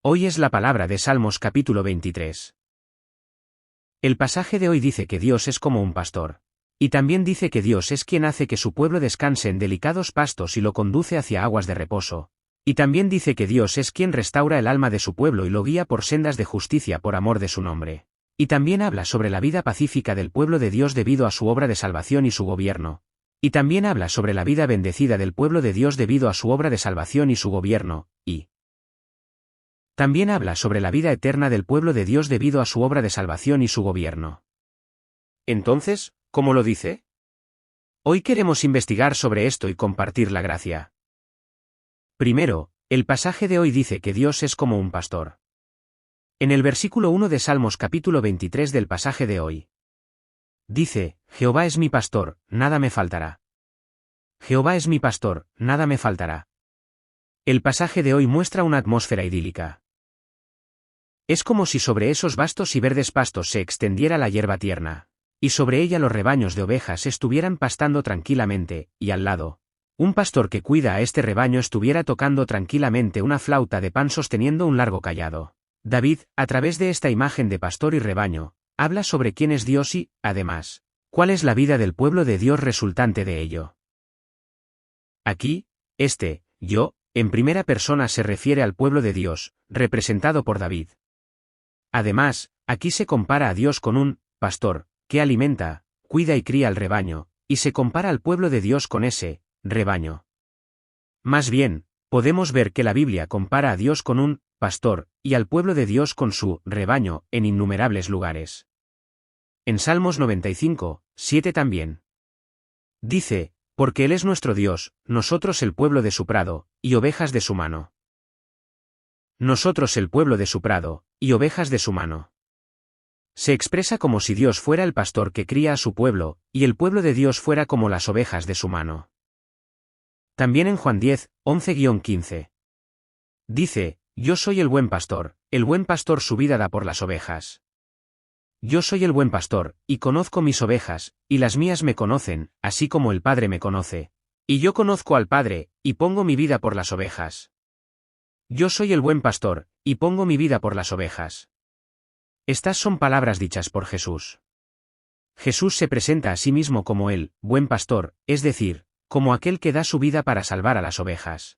Hoy es la palabra de Salmos capítulo 23. El pasaje de hoy dice que Dios es como un pastor. Y también dice que Dios es quien hace que su pueblo descanse en delicados pastos y lo conduce hacia aguas de reposo. Y también dice que Dios es quien restaura el alma de su pueblo y lo guía por sendas de justicia por amor de su nombre. Y también habla sobre la vida pacífica del pueblo de Dios debido a su obra de salvación y su gobierno. Y también habla sobre la vida bendecida del pueblo de Dios debido a su obra de salvación y su gobierno, y también habla sobre la vida eterna del pueblo de Dios debido a su obra de salvación y su gobierno. Entonces, ¿cómo lo dice? Hoy queremos investigar sobre esto y compartir la gracia. Primero, el pasaje de hoy dice que Dios es como un pastor. En el versículo 1 de Salmos capítulo 23 del pasaje de hoy, dice, Jehová es mi pastor, nada me faltará. Jehová es mi pastor, nada me faltará. El pasaje de hoy muestra una atmósfera idílica. Es como si sobre esos vastos y verdes pastos se extendiera la hierba tierna, y sobre ella los rebaños de ovejas estuvieran pastando tranquilamente, y al lado, un pastor que cuida a este rebaño estuviera tocando tranquilamente una flauta de pan sosteniendo un largo cayado. David, a través de esta imagen de pastor y rebaño, habla sobre quién es Dios y, además, cuál es la vida del pueblo de Dios resultante de ello. Aquí, yo, en primera persona se refiere al pueblo de Dios, representado por David. Además, aquí se compara a Dios con un pastor, que alimenta, cuida y cría al rebaño, y se compara al pueblo de Dios con ese rebaño. Más bien, podemos ver que la Biblia compara a Dios con un pastor, y al pueblo de Dios con su rebaño, en innumerables lugares. En Salmos 95, 7 también dice, porque Él es nuestro Dios, nosotros el pueblo de su prado, y ovejas de su mano. Nosotros el pueblo de su prado, y ovejas de su mano. Se expresa como si Dios fuera el pastor que cría a su pueblo, y el pueblo de Dios fuera como las ovejas de su mano. También en Juan 10, 11-15. Dice, yo soy el buen pastor su vida da por las ovejas. Yo soy el buen pastor, y conozco mis ovejas, y las mías me conocen, así como el Padre me conoce. Y yo conozco al Padre, y pongo mi vida por las ovejas. Yo soy el buen pastor, y pongo mi vida por las ovejas. Estas son palabras dichas por Jesús. Jesús se presenta a sí mismo como el buen pastor, es decir, como aquel que da su vida para salvar a las ovejas.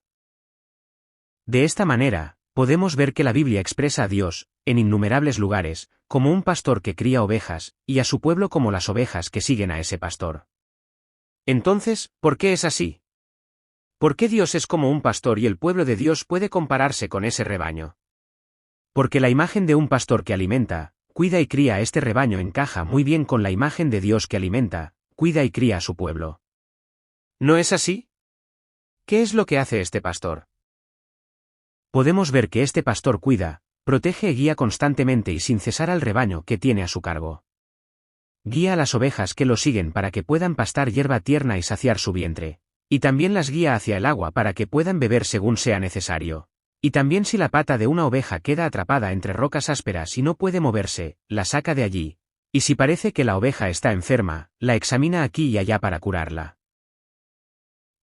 De esta manera, podemos ver que la Biblia expresa a Dios, en innumerables lugares, como un pastor que cría ovejas, y a su pueblo como las ovejas que siguen a ese pastor. Entonces, ¿por qué es así? ¿Por qué Dios es como un pastor y el pueblo de Dios puede compararse con ese rebaño? Porque la imagen de un pastor que alimenta, cuida y cría a este rebaño encaja muy bien con la imagen de Dios que alimenta, cuida y cría a su pueblo. ¿No es así? ¿Qué es lo que hace este pastor? Podemos ver que este pastor cuida, protege y guía constantemente y sin cesar al rebaño que tiene a su cargo. Guía a las ovejas que lo siguen para que puedan pastar hierba tierna y saciar su vientre. Y también las guía hacia el agua para que puedan beber según sea necesario. Y también si la pata de una oveja queda atrapada entre rocas ásperas y no puede moverse, la saca de allí. Y si parece que la oveja está enferma, la examina aquí y allá para curarla.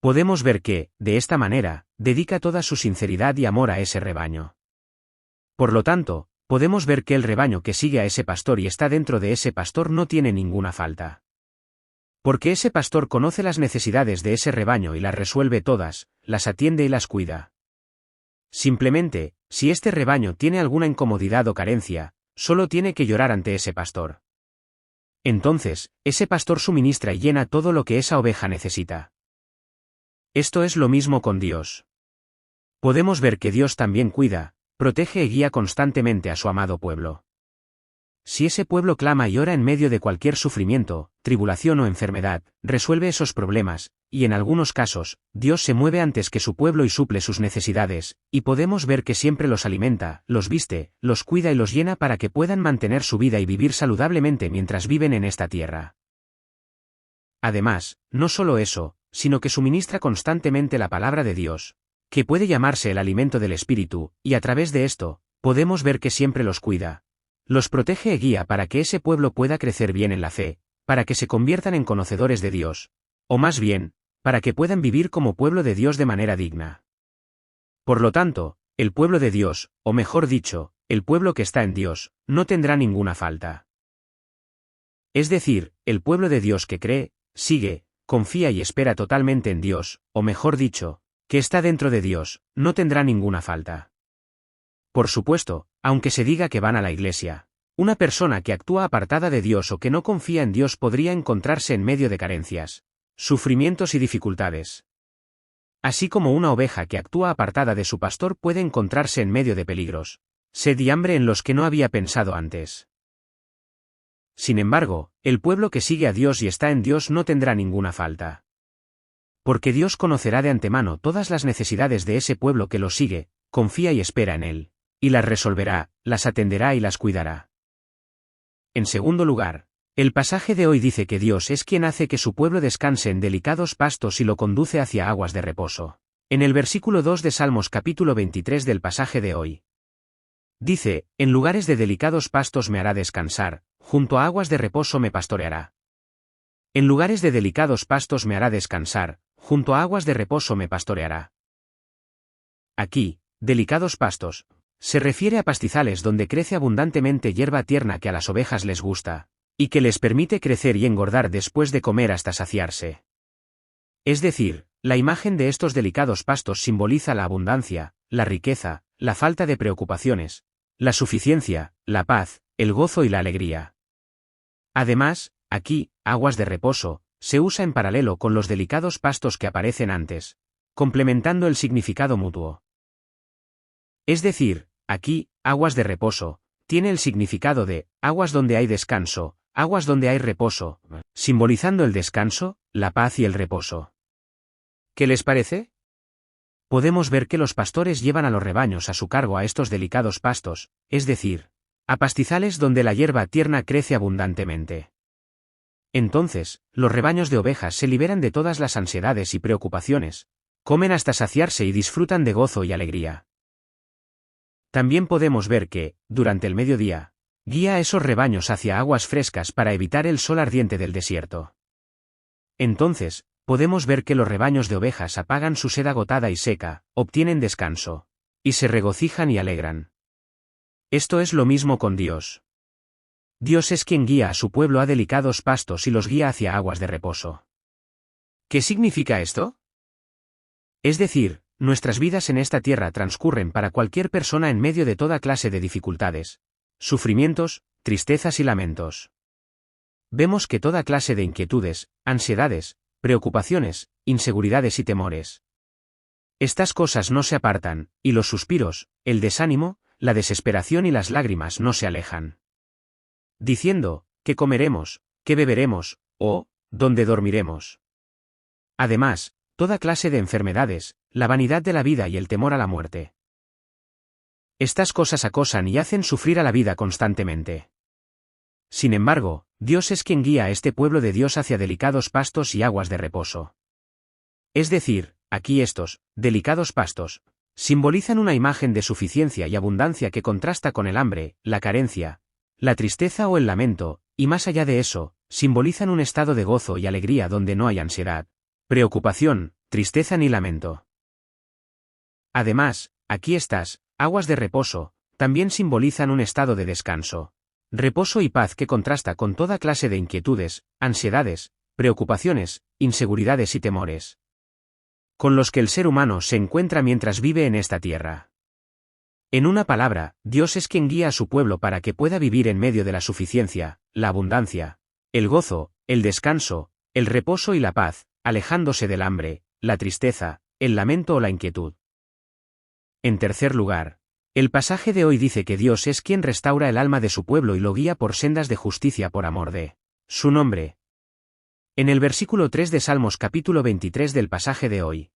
Podemos ver que, de esta manera, dedica toda su sinceridad y amor a ese rebaño. Por lo tanto, podemos ver que el rebaño que sigue a ese pastor y está dentro de ese pastor no tiene ninguna falta. Porque ese pastor conoce las necesidades de ese rebaño y las resuelve todas, las atiende y las cuida. Simplemente, si este rebaño tiene alguna incomodidad o carencia, solo tiene que llorar ante ese pastor. Entonces, ese pastor suministra y llena todo lo que esa oveja necesita. Esto es lo mismo con Dios. Podemos ver que Dios también cuida, protege y guía constantemente a su amado pueblo. Si ese pueblo clama y ora en medio de cualquier sufrimiento, tribulación o enfermedad, resuelve esos problemas, y en algunos casos, Dios se mueve antes que su pueblo y suple sus necesidades, y podemos ver que siempre los alimenta, los viste, los cuida y los llena para que puedan mantener su vida y vivir saludablemente mientras viven en esta tierra. Además, no solo eso, sino que suministra constantemente la palabra de Dios, que puede llamarse el alimento del Espíritu, y a través de esto, podemos ver que siempre los cuida. Los protege y guía para que ese pueblo pueda crecer bien en la fe, para que se conviertan en conocedores de Dios, o más bien, para que puedan vivir como pueblo de Dios de manera digna. Por lo tanto, el pueblo de Dios, o mejor dicho, el pueblo que está en Dios, no tendrá ninguna falta. Es decir, el pueblo de Dios que cree, sigue, confía y espera totalmente en Dios, o mejor dicho, que está dentro de Dios, no tendrá ninguna falta. Por supuesto, aunque se diga que van a la iglesia, una persona que actúa apartada de Dios o que no confía en Dios podría encontrarse en medio de carencias, sufrimientos y dificultades. Así como una oveja que actúa apartada de su pastor puede encontrarse en medio de peligros, sed y hambre en los que no había pensado antes. Sin embargo, el pueblo que sigue a Dios y está en Dios no tendrá ninguna falta. Porque Dios conocerá de antemano todas las necesidades de ese pueblo que lo sigue, confía y espera en él, y las resolverá, las atenderá y las cuidará. En segundo lugar, el pasaje de hoy dice que Dios es quien hace que su pueblo descanse en delicados pastos y lo conduce hacia aguas de reposo. En el versículo 2 de Salmos capítulo 23 del pasaje de hoy. Dice, en lugares de delicados pastos me hará descansar, junto a aguas de reposo me pastoreará. En lugares de delicados pastos me hará descansar, junto a aguas de reposo me pastoreará. Aquí, delicados pastos, se refiere a pastizales donde crece abundantemente hierba tierna que a las ovejas les gusta, y que les permite crecer y engordar después de comer hasta saciarse. Es decir, la imagen de estos delicados pastos simboliza la abundancia, la riqueza, la falta de preocupaciones, la suficiencia, la paz, el gozo y la alegría. Además, aquí, aguas de reposo, se usa en paralelo con los delicados pastos que aparecen antes, complementando el significado mutuo. Es decir, aquí, aguas de reposo, tiene el significado de aguas donde hay descanso, aguas donde hay reposo, simbolizando el descanso, la paz y el reposo. ¿Qué les parece? Podemos ver que los pastores llevan a los rebaños a su cargo a estos delicados pastos, es decir, a pastizales donde la hierba tierna crece abundantemente. Entonces, los rebaños de ovejas se liberan de todas las ansiedades y preocupaciones, comen hasta saciarse y disfrutan de gozo y alegría. También podemos ver que, durante el mediodía, guía a esos rebaños hacia aguas frescas para evitar el sol ardiente del desierto. Entonces, podemos ver que los rebaños de ovejas apagan su sed agotada y seca, obtienen descanso, y se regocijan y alegran. Esto es lo mismo con Dios. Dios es quien guía a su pueblo a delicados pastos y los guía hacia aguas de reposo. ¿Qué significa esto? Es decir, nuestras vidas en esta tierra transcurren para cualquier persona en medio de toda clase de dificultades, sufrimientos, tristezas y lamentos. Vemos que toda clase de inquietudes, ansiedades, preocupaciones, inseguridades y temores. Estas cosas no se apartan, y los suspiros, el desánimo, la desesperación y las lágrimas no se alejan. Diciendo, ¿qué comeremos, qué beberemos, o, dónde dormiremos? Además, toda clase de enfermedades, la vanidad de la vida y el temor a la muerte. Estas cosas acosan y hacen sufrir a la vida constantemente. Sin embargo, Dios es quien guía a este pueblo de Dios hacia delicados pastos y aguas de reposo. Es decir, aquí estos, delicados pastos, simbolizan una imagen de suficiencia y abundancia que contrasta con el hambre, la carencia, la tristeza o el lamento, y más allá de eso, simbolizan un estado de gozo y alegría donde no hay ansiedad, preocupación, tristeza ni lamento. Además, aquí estas, aguas de reposo, también simbolizan un estado de descanso, reposo y paz que contrasta con toda clase de inquietudes, ansiedades, preocupaciones, inseguridades y temores, con los que el ser humano se encuentra mientras vive en esta tierra. En una palabra, Dios es quien guía a su pueblo para que pueda vivir en medio de la suficiencia, la abundancia, el gozo, el descanso, el reposo y la paz, alejándose del hambre, la tristeza, el lamento o la inquietud. En tercer lugar, el pasaje de hoy dice que Dios es quien restaura el alma de su pueblo y lo guía por sendas de justicia por amor de su nombre. En el versículo 3 de Salmos capítulo 23 del pasaje de hoy.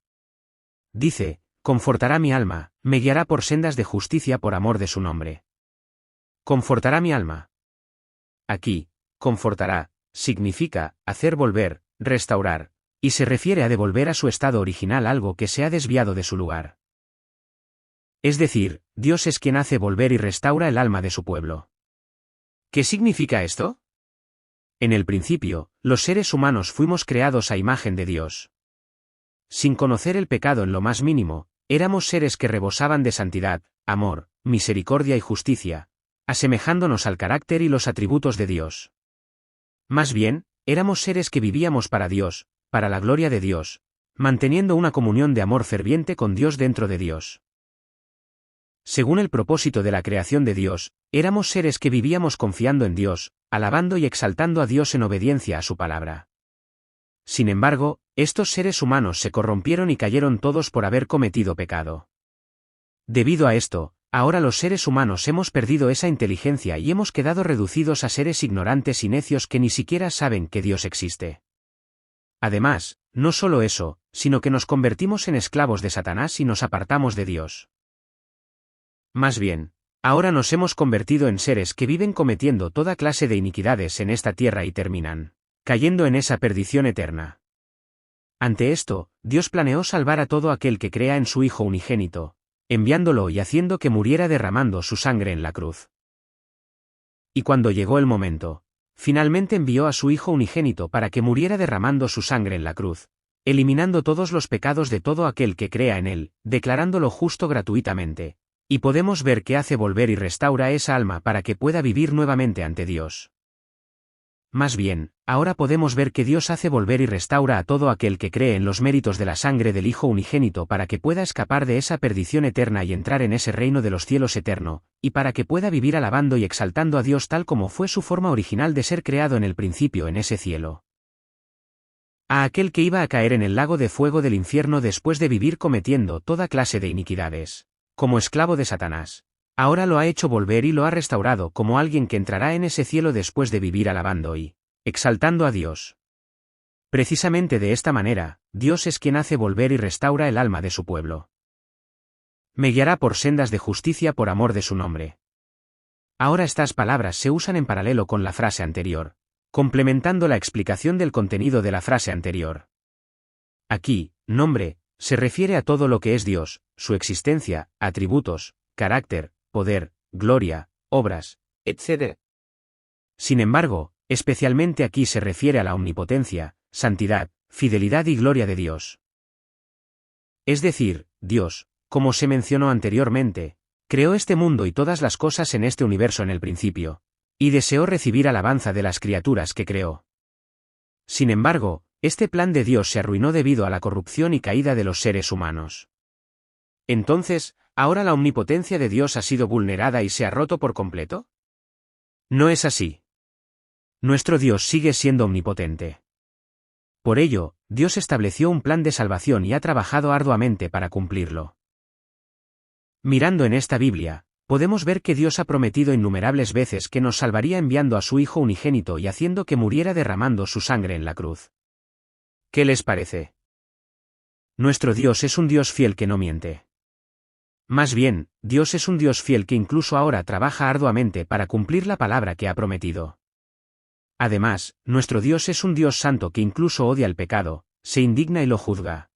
Dice, confortará mi alma, me guiará por sendas de justicia por amor de su nombre. Confortará mi alma. Aquí, confortará, significa, hacer volver, restaurar, y se refiere a devolver a su estado original algo que se ha desviado de su lugar. Es decir, Dios es quien hace volver y restaura el alma de su pueblo. ¿Qué significa esto? En el principio, los seres humanos fuimos creados a imagen de Dios. Sin conocer el pecado en lo más mínimo, éramos seres que rebosaban de santidad, amor, misericordia y justicia, asemejándonos al carácter y los atributos de Dios. Más bien, éramos seres que vivíamos para Dios, para la gloria de Dios, manteniendo una comunión de amor ferviente con Dios dentro de Dios. Según el propósito de la creación de Dios, éramos seres que vivíamos confiando en Dios, alabando y exaltando a Dios en obediencia a su palabra. Sin embargo, estos seres humanos se corrompieron y cayeron todos por haber cometido pecado. Debido a esto, ahora los seres humanos hemos perdido esa inteligencia y hemos quedado reducidos a seres ignorantes y necios que ni siquiera saben que Dios existe. Además, no solo eso, sino que nos convertimos en esclavos de Satanás y nos apartamos de Dios. Más bien, ahora nos hemos convertido en seres que viven cometiendo toda clase de iniquidades en esta tierra y terminan cayendo en esa perdición eterna. Ante esto, Dios planeó salvar a todo aquel que crea en su Hijo unigénito, enviándolo y haciendo que muriera derramando su sangre en la cruz. Y cuando llegó el momento, finalmente envió a su Hijo unigénito para que muriera derramando su sangre en la cruz, eliminando todos los pecados de todo aquel que crea en él, declarándolo justo gratuitamente, y podemos ver que hace volver y restaura esa alma para que pueda vivir nuevamente ante Dios. Más bien, ahora podemos ver que Dios hace volver y restaura a todo aquel que cree en los méritos de la sangre del Hijo unigénito para que pueda escapar de esa perdición eterna y entrar en ese reino de los cielos eterno, y para que pueda vivir alabando y exaltando a Dios tal como fue su forma original de ser creado en el principio en ese cielo. A aquel que iba a caer en el lago de fuego del infierno después de vivir cometiendo toda clase de iniquidades, como esclavo de Satanás. Ahora lo ha hecho volver y lo ha restaurado como alguien que entrará en ese cielo después de vivir alabando y exaltando a Dios. Precisamente de esta manera, Dios es quien hace volver y restaura el alma de su pueblo. Me guiará por sendas de justicia por amor de su nombre. Ahora estas palabras se usan en paralelo con la frase anterior, complementando la explicación del contenido de la frase anterior. Aquí, nombre, se refiere a todo lo que es Dios, su existencia, atributos, carácter, poder, gloria, obras, etc. Sin embargo, especialmente aquí se refiere a la omnipotencia, santidad, fidelidad y gloria de Dios. Es decir, Dios, como se mencionó anteriormente, creó este mundo y todas las cosas en este universo en el principio, y deseó recibir alabanza de las criaturas que creó. Sin embargo, este plan de Dios se arruinó debido a la corrupción y caída de los seres humanos. Entonces, ¿ahora la omnipotencia de Dios ha sido vulnerada y se ha roto por completo? No es así. Nuestro Dios sigue siendo omnipotente. Por ello, Dios estableció un plan de salvación y ha trabajado arduamente para cumplirlo. Mirando en esta Biblia, podemos ver que Dios ha prometido innumerables veces que nos salvaría enviando a su Hijo unigénito y haciendo que muriera derramando su sangre en la cruz. ¿Qué les parece? Nuestro Dios es un Dios fiel que no miente. Más bien, Dios es un Dios fiel que incluso ahora trabaja arduamente para cumplir la palabra que ha prometido. Además, nuestro Dios es un Dios santo que incluso odia el pecado, se indigna y lo juzga.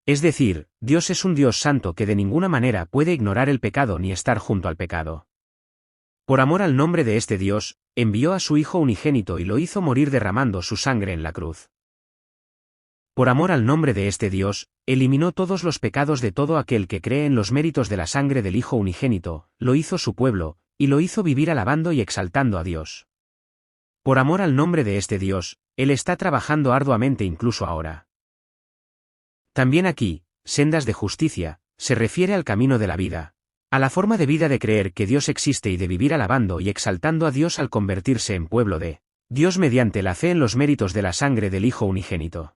Es decir, Dios es un Dios santo que de ninguna manera puede ignorar el pecado ni estar junto al pecado. Por amor al nombre de este Dios, envió a su Hijo unigénito y lo hizo morir derramando su sangre en la cruz. Por amor al nombre de este Dios, eliminó todos los pecados de todo aquel que cree en los méritos de la sangre del Hijo unigénito, lo hizo su pueblo, y lo hizo vivir alabando y exaltando a Dios. Por amor al nombre de este Dios, Él está trabajando arduamente incluso ahora. También aquí, sendas de justicia, se refiere al camino de la vida, a la forma de vida de creer que Dios existe y de vivir alabando y exaltando a Dios al convertirse en pueblo de Dios mediante la fe en los méritos de la sangre del Hijo unigénito.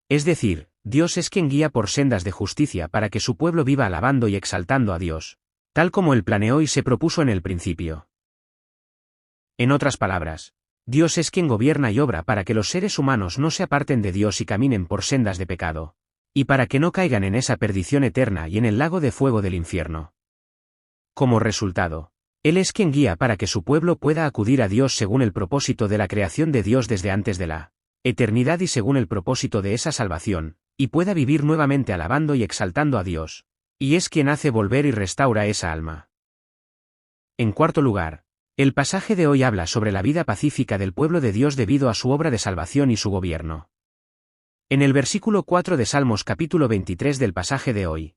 Es decir, Dios es quien guía por sendas de justicia para que su pueblo viva alabando y exaltando a Dios, tal como Él planeó y se propuso en el principio. En otras palabras, Dios es quien gobierna y obra para que los seres humanos no se aparten de Dios y caminen por sendas de pecado, y para que no caigan en esa perdición eterna y en el lago de fuego del infierno. Como resultado, Él es quien guía para que su pueblo pueda acudir a Dios según el propósito de la creación de Dios desde antes de la eternidad y según el propósito de esa salvación, y pueda vivir nuevamente alabando y exaltando a Dios, y es quien hace volver y restaura esa alma. En cuarto lugar, el pasaje de hoy habla sobre la vida pacífica del pueblo de Dios debido a su obra de salvación y su gobierno. En el versículo 4 de Salmos capítulo 23 del pasaje de hoy.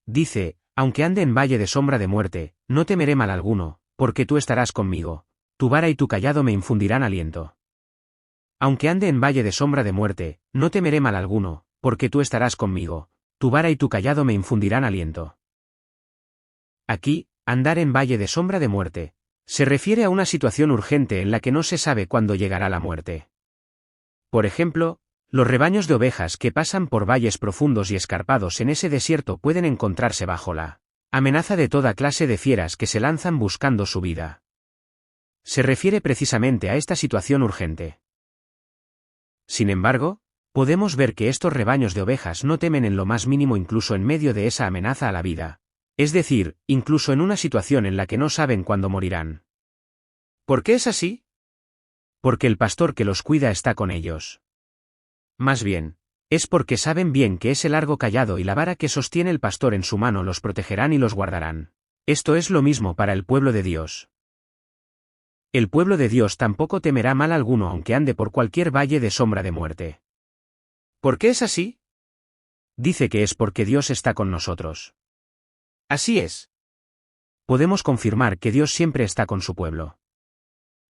Dice, aunque ande en valle de sombra de muerte, no temeré mal alguno, porque tú estarás conmigo. Tu vara y tu cayado me infundirán aliento. Aunque ande en valle de sombra de muerte, no temeré mal alguno, porque tú estarás conmigo. Tu vara y tu cayado me infundirán aliento. Aquí, andar en valle de sombra de muerte, se refiere a una situación urgente en la que no se sabe cuándo llegará la muerte. Por ejemplo, los rebaños de ovejas que pasan por valles profundos y escarpados en ese desierto pueden encontrarse bajo la amenaza de toda clase de fieras que se lanzan buscando su vida. Se refiere precisamente a esta situación urgente. Sin embargo, podemos ver que estos rebaños de ovejas no temen en lo más mínimo incluso en medio de esa amenaza a la vida. Es decir, incluso en una situación en la que no saben cuándo morirán. ¿Por qué es así? Porque el pastor que los cuida está con ellos. Más bien, es porque saben bien que ese largo cayado y la vara que sostiene el pastor en su mano los protegerán y los guardarán. Esto es lo mismo para el pueblo de Dios. El pueblo de Dios tampoco temerá mal alguno aunque ande por cualquier valle de sombra de muerte. ¿Por qué es así? Dice que es porque Dios está con nosotros. Así es. Podemos confirmar que Dios siempre está con su pueblo.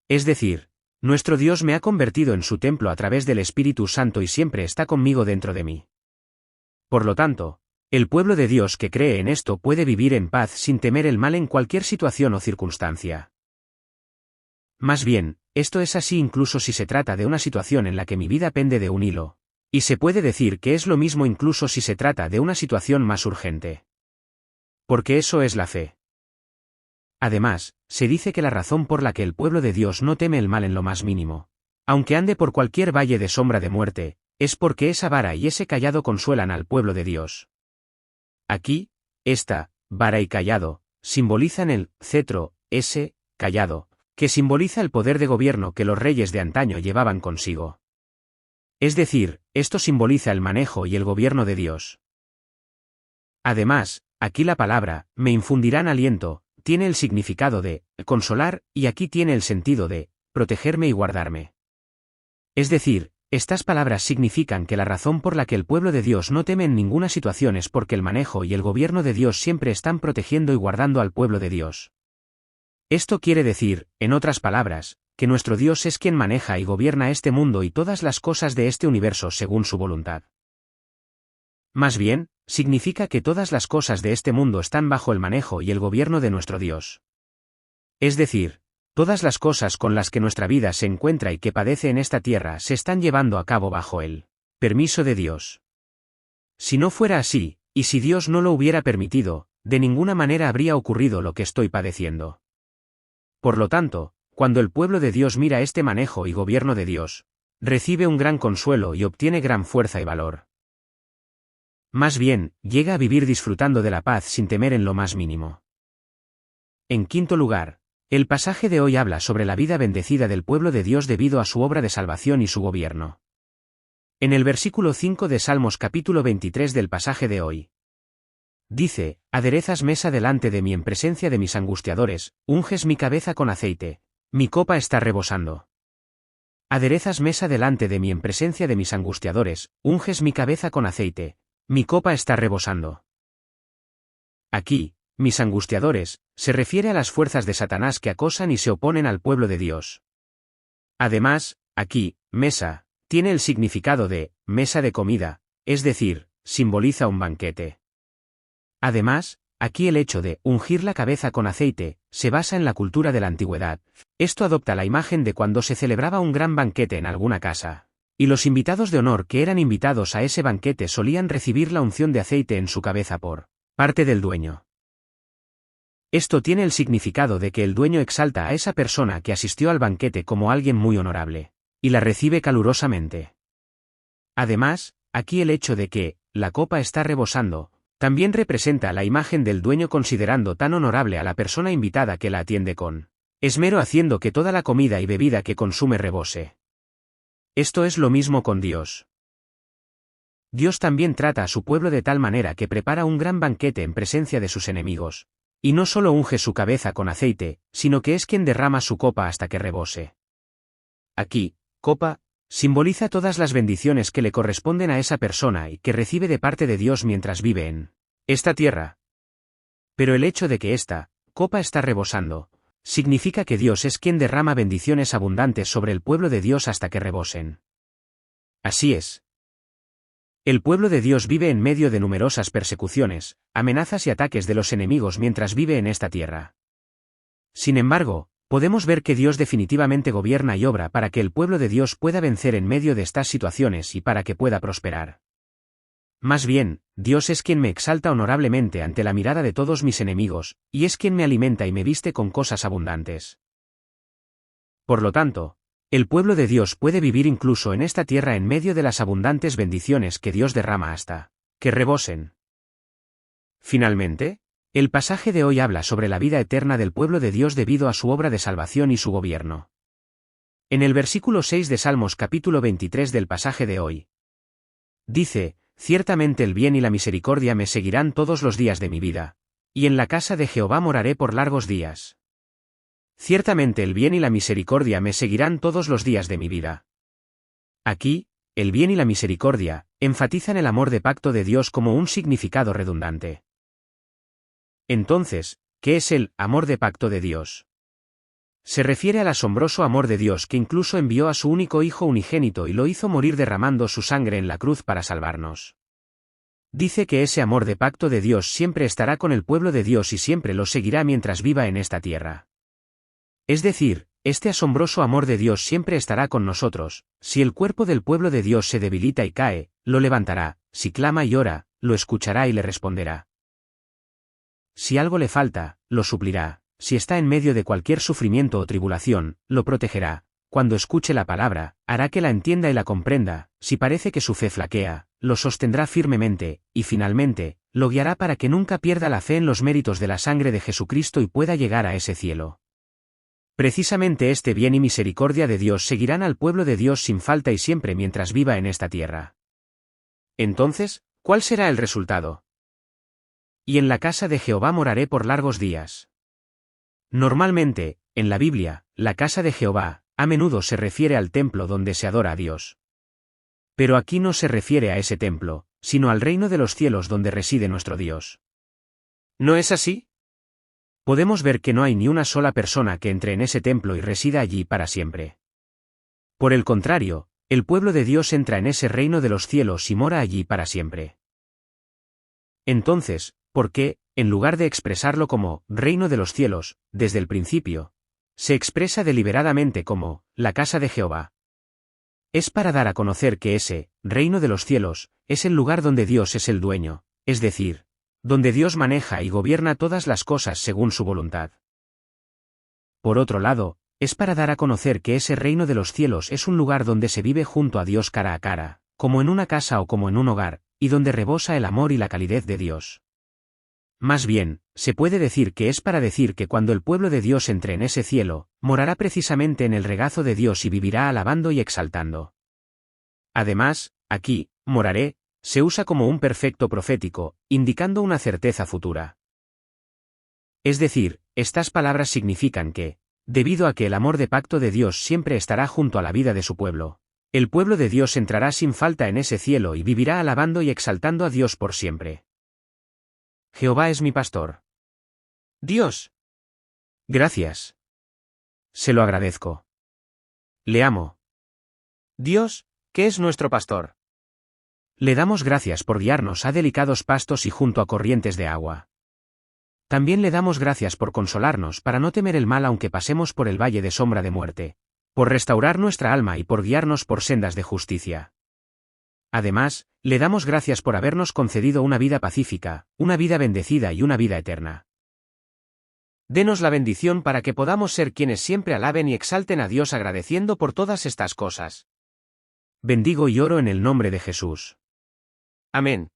Es decir, nuestro Dios me ha convertido en su templo a través del Espíritu Santo y siempre está conmigo dentro de mí. Por lo tanto, el pueblo de Dios que cree en esto puede vivir en paz sin temer el mal en cualquier situación o circunstancia. Más bien, esto es así incluso si se trata de una situación en la que mi vida pende de un hilo. Y se puede decir que es lo mismo incluso si se trata de una situación más urgente. Porque eso es la fe. Además, se dice que la razón por la que el pueblo de Dios no teme el mal en lo más mínimo, aunque ande por cualquier valle de sombra de muerte, es porque esa vara y ese cayado consuelan al pueblo de Dios. Aquí, esta, vara y cayado, simbolizan el cetro, ese, cayado, que simboliza el poder de gobierno que los reyes de antaño llevaban consigo. Es decir, esto simboliza el manejo y el gobierno de Dios. Además, aquí la palabra, me infundirán aliento, tiene el significado de consolar, y aquí tiene el sentido de protegerme y guardarme. Es decir, estas palabras significan que la razón por la que el pueblo de Dios no teme en ninguna situación es porque el manejo y el gobierno de Dios siempre están protegiendo y guardando al pueblo de Dios. Esto quiere decir, en otras palabras, que nuestro Dios es quien maneja y gobierna este mundo y todas las cosas de este universo según su voluntad. Más bien, significa que todas las cosas de este mundo están bajo el manejo y el gobierno de nuestro Dios. Es decir, todas las cosas con las que nuestra vida se encuentra y que padece en esta tierra se están llevando a cabo bajo el permiso de Dios. Si no fuera así, y si Dios no lo hubiera permitido, de ninguna manera habría ocurrido lo que estoy padeciendo. Por lo tanto, cuando el pueblo de Dios mira este manejo y gobierno de Dios, recibe un gran consuelo y obtiene gran fuerza y valor. Más bien, llega a vivir disfrutando de la paz sin temer en lo más mínimo. En quinto lugar, el pasaje de hoy habla sobre la vida bendecida del pueblo de Dios debido a su obra de salvación y su gobierno. En el versículo 5 de Salmos capítulo 23 del pasaje de hoy. Dice, aderezas mesa delante de mí en presencia de mis angustiadores, unges mi cabeza con aceite, mi copa está rebosando. Aderezas mesa delante de mí en presencia de mis angustiadores, unges mi cabeza con aceite, mi copa está rebosando. Aquí, mis angustiadores, se refiere a las fuerzas de Satanás que acosan y se oponen al pueblo de Dios. Además, aquí, mesa, tiene el significado de mesa de comida, es decir, simboliza un banquete. Además, aquí el hecho de ungir la cabeza con aceite se basa en la cultura de la antigüedad. Esto adopta la imagen de cuando se celebraba un gran banquete en alguna casa. Y los invitados de honor que eran invitados a ese banquete solían recibir la unción de aceite en su cabeza por parte del dueño. Esto tiene el significado de que el dueño exalta a esa persona que asistió al banquete como alguien muy honorable, y la recibe calurosamente. Además, aquí el hecho de que la copa está rebosando, también representa la imagen del dueño considerando tan honorable a la persona invitada que la atiende con esmero haciendo que toda la comida y bebida que consume rebose. Esto es lo mismo con Dios. Dios también trata a su pueblo de tal manera que prepara un gran banquete en presencia de sus enemigos. Y no solo unge su cabeza con aceite, sino que es quien derrama su copa hasta que rebose. Aquí, copa, Simboliza todas las bendiciones que le corresponden a esa persona y que recibe de parte de Dios mientras vive en esta tierra. Pero el hecho de que esta copa está rebosando, significa que Dios es quien derrama bendiciones abundantes sobre el pueblo de Dios hasta que rebosen. Así es. El pueblo de Dios vive en medio de numerosas persecuciones, amenazas y ataques de los enemigos mientras vive en esta tierra. Sin embargo, podemos ver que Dios definitivamente gobierna y obra para que el pueblo de Dios pueda vencer en medio de estas situaciones y para que pueda prosperar. Más bien, Dios es quien me exalta honorablemente ante la mirada de todos mis enemigos, y es quien me alimenta y me viste con cosas abundantes. Por lo tanto, el pueblo de Dios puede vivir incluso en esta tierra en medio de las abundantes bendiciones que Dios derrama hasta que rebosen. Finalmente, el pasaje de hoy habla sobre la vida eterna del pueblo de Dios debido a su obra de salvación y su gobierno. En el versículo 6 de Salmos capítulo 23 del pasaje de hoy, dice: «Ciertamente el bien y la misericordia me seguirán todos los días de mi vida, y en la casa de Jehová moraré por largos días». Ciertamente el bien y la misericordia me seguirán todos los días de mi vida. Aquí, el bien y la misericordia enfatizan el amor de pacto de Dios como un significado redundante. Entonces, ¿qué es el amor de pacto de Dios? Se refiere al asombroso amor de Dios que incluso envió a su único Hijo unigénito y lo hizo morir derramando su sangre en la cruz para salvarnos. Dice que ese amor de pacto de Dios siempre estará con el pueblo de Dios y siempre lo seguirá mientras viva en esta tierra. Es decir, este asombroso amor de Dios siempre estará con nosotros. Si el cuerpo del pueblo de Dios se debilita y cae, lo levantará; si clama y ora, lo escuchará y le responderá. Si algo le falta, lo suplirá; si está en medio de cualquier sufrimiento o tribulación, lo protegerá; cuando escuche la palabra, hará que la entienda y la comprenda; si parece que su fe flaquea, lo sostendrá firmemente; y finalmente, lo guiará para que nunca pierda la fe en los méritos de la sangre de Jesucristo y pueda llegar a ese cielo. Precisamente este bien y misericordia de Dios seguirán al pueblo de Dios sin falta y siempre mientras viva en esta tierra. Entonces, ¿cuál será el resultado? «Y en la casa de Jehová moraré por largos días». Normalmente, en la Biblia, la casa de Jehová, a menudo se refiere al templo donde se adora a Dios. Pero aquí no se refiere a ese templo, sino al reino de los cielos donde reside nuestro Dios. ¿No es así? Podemos ver que no hay ni una sola persona que entre en ese templo y resida allí para siempre. Por el contrario, el pueblo de Dios entra en ese reino de los cielos y mora allí para siempre. Entonces, ¿por qué, en lugar de expresarlo como reino de los cielos, desde el principio, se expresa deliberadamente como la casa de Jehová? Es para dar a conocer que ese reino de los cielos es el lugar donde Dios es el dueño, es decir, donde Dios maneja y gobierna todas las cosas según su voluntad. Por otro lado, es para dar a conocer que ese reino de los cielos es un lugar donde se vive junto a Dios cara a cara, como en una casa o como en un hogar, y donde rebosa el amor y la calidez de Dios. Más bien, se puede decir que es para decir que cuando el pueblo de Dios entre en ese cielo, morará precisamente en el regazo de Dios y vivirá alabando y exaltando. Además, aquí, moraré, se usa como un perfecto profético, indicando una certeza futura. Es decir, estas palabras significan que, debido a que el amor de pacto de Dios siempre estará junto a la vida de su pueblo, el pueblo de Dios entrará sin falta en ese cielo y vivirá alabando y exaltando a Dios por siempre. Jehová es mi pastor. Dios. Gracias. Se lo agradezco. Le amo. Dios, ¿qué es nuestro pastor? Le damos gracias por guiarnos a delicados pastos y junto a corrientes de agua. También le damos gracias por consolarnos para no temer el mal aunque pasemos por el valle de sombra de muerte, por restaurar nuestra alma y por guiarnos por sendas de justicia. Además, le damos gracias por habernos concedido una vida pacífica, una vida bendecida y una vida eterna. Denos la bendición para que podamos ser quienes siempre alaben y exalten a Dios agradeciendo por todas estas cosas. Bendigo y oro en el nombre de Jesús. Amén.